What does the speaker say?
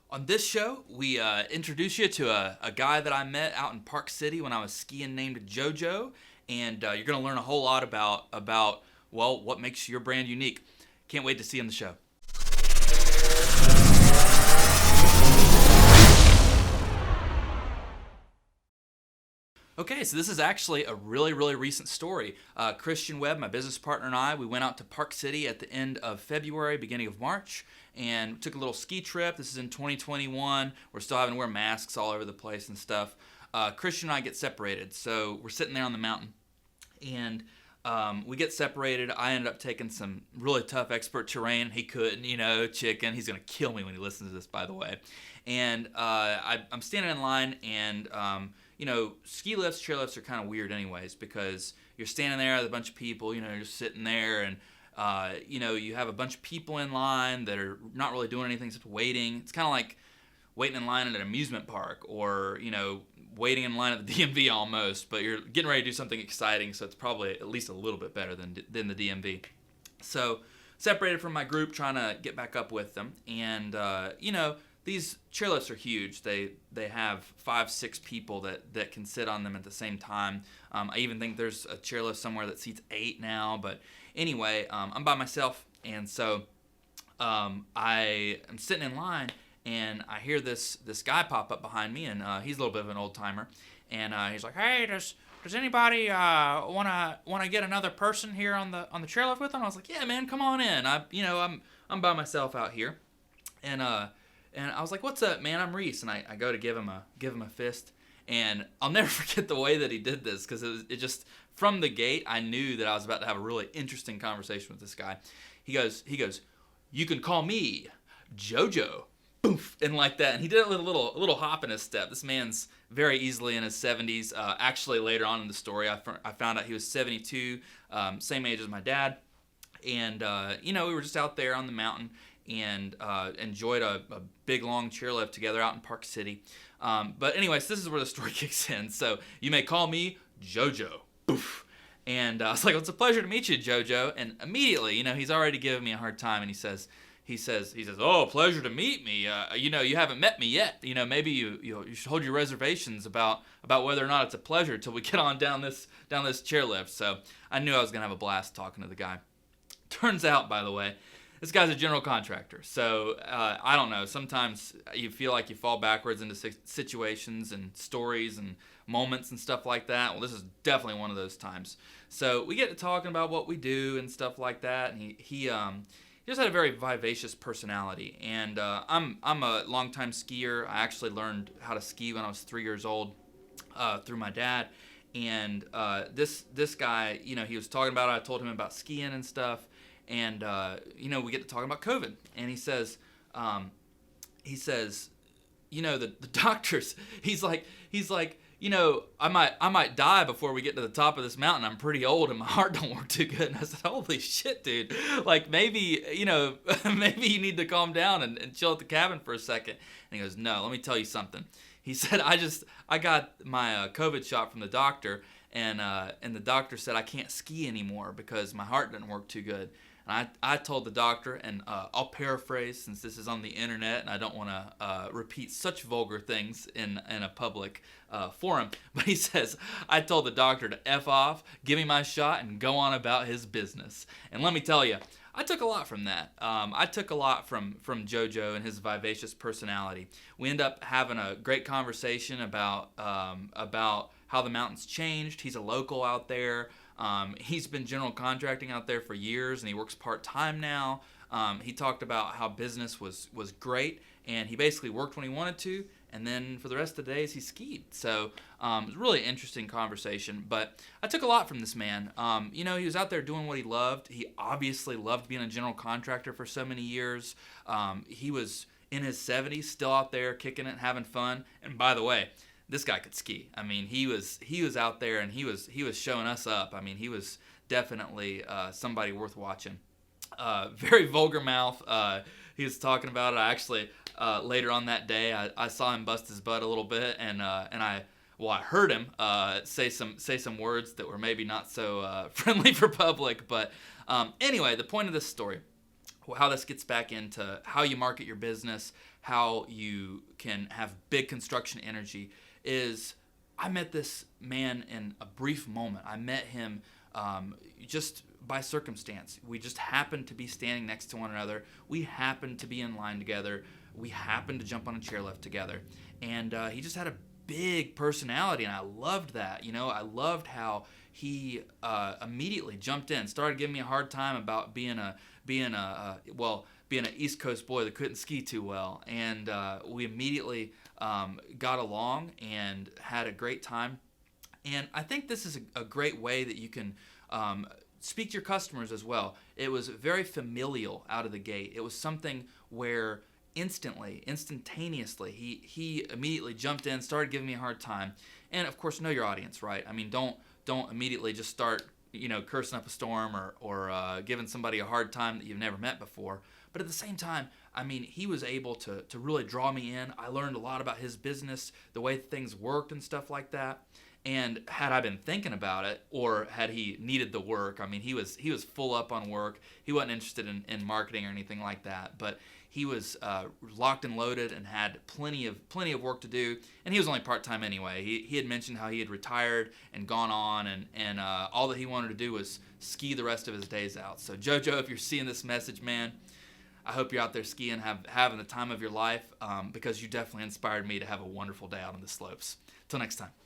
On this show, we introduce you to a guy that I met out in Park City when I was skiing named Jojo, and you're going to learn a whole lot about what makes your brand unique. Can't wait to see you on the show. Okay, so this is actually a really recent story. Christian Webb, my business partner, and I, we went out to Park City at the end of February, beginning of March, and took a little ski trip. This is in 2021. We're still having to wear masks all over the place and stuff. Christian and I get separated, so we're sitting there on the mountain, and we get separated. I ended up taking some really tough expert terrain. He couldn't, chicken. He's going to kill me when he listens to this, by the way. And I'm standing in line, and ski lifts, chairlifts are kind of weird anyways, because you're standing there with a bunch of people, you're just sitting there, and you have a bunch of people in line that are not really doing anything except waiting. It's kind of like waiting in line at an amusement park, or waiting in line at the DMV almost, but you're getting ready to do something exciting, so it's probably at least a little bit better than the DMV. So separated from my group, trying to get back up with them, and these chairlifts are huge. They have 5-6 people that can sit on them at the same time. I even think there's a chairlift somewhere that seats 8 now. But anyway, I'm by myself, and so I am sitting in line, and I hear this guy pop up behind me, and he's a little bit of an old timer, and he's like, "Hey, does anybody wanna get another person here on the chairlift with them?" I was like, "Yeah, man, come on in. I'm by myself out here," and I was like, "What's up, man? I'm Reece." And I go to give him a fist, and I'll never forget the way that he did this, because it just from the gate I knew that I was about to have a really interesting conversation with this guy. He goes, "You can call me Jojo." Boof, and like that, and he did it with a little hop in his step. This man's very easily in his 70s. Actually, later on in the story, I found out he was 72, same age as my dad, and we were just out there on the mountain, and enjoyed a big long chairlift together out in Park City. But anyways, this is where the story kicks in. So you may call me Jojo. Boof. And I was like, "Well, it's a pleasure to meet you, Jojo." And immediately, he's already giving me a hard time, and he says, "Oh, pleasure to meet me. You haven't met me yet. Maybe you should hold your reservations about whether or not it's a pleasure till we get on down this chairlift." So I knew I was gonna have a blast talking to the guy. Turns out, by the way, this guy's a general contractor. So I don't know. Sometimes you feel like you fall backwards into situations and stories and moments and stuff like that. Well, this is definitely one of those times. So we get to talking about what we do and stuff like that, and he just had a very vivacious personality. And I'm a longtime skier. I actually learned how to ski when I was 3 years old through my dad. And this guy, he was talking about it. I told him about skiing and stuff. And we get to talking about COVID. And he says, the doctors. He's like. I might die before we get to the top of this mountain. I'm pretty old and my heart don't work too good. And I said, "Holy shit, dude. Like, maybe you need to calm down and chill at the cabin for a second." And he goes, "No, let me tell you something." He said, I got my COVID shot from the doctor, and the doctor said I can't ski anymore because my heart doesn't work too good. And I told the doctor, and I'll paraphrase since this is on the internet and I don't want to repeat such vulgar things in a public forum, but he says, I told the doctor to F off, give me my shot, and go on about his business. And let me tell you, I took a lot from that. I took a lot from Jojo and his vivacious personality. We end up having a great conversation about how the mountain's changed. He's a local out there. He's been general contracting out there for years, and he works part-time now. He talked about how business was great, and he basically worked when he wanted to, and then for the rest of the days he skied. So it was a really interesting conversation, but I took a lot from this man. He was out there doing what he loved. He obviously loved being a general contractor for so many years. He was in his 70s, still out there kicking it, having fun. And by the way, this guy could ski. I mean, he was out there, and he was showing us up. I mean, he was definitely somebody worth watching. Very vulgar mouth. He was talking about it. I actually later on that day, I saw him bust his butt a little bit, and I heard him say some words that were maybe not so friendly for public. But anyway, the point of this story, how this gets back into how you market your business, how you can have big construction energy is I met this man in a brief moment. I met him just by circumstance. We just happened to be standing next to one another. We happened to be in line together. We happened to jump on a chairlift together. And he just had a big personality, and I loved that. I loved how he immediately jumped in, started giving me a hard time about being an East Coast boy that couldn't ski too well. And we immediately got along and had a great time. And I think this is a great way that you can speak to your customers as well. It was very familial out of the gate. It was something where instantaneously, he immediately jumped in, started giving me a hard time. And of course, know your audience, right? I mean, don't immediately just start cursing up a storm or giving somebody a hard time that you've never met before. But at the same time, I mean, he was able to really draw me in. I learned a lot about his business, the way things worked and stuff like that. And had I been thinking about it, or had he needed the work, I mean, he was full up on work. He wasn't interested in marketing or anything like that. But he was locked and loaded and had plenty of work to do. And he was only part-time anyway. He had mentioned how he had retired and gone on, and all that he wanted to do was ski the rest of his days out. So Jojo, if you're seeing this message, man, I hope you're out there skiing, having the time of your life, because you definitely inspired me to have a wonderful day out on the slopes. Till next time.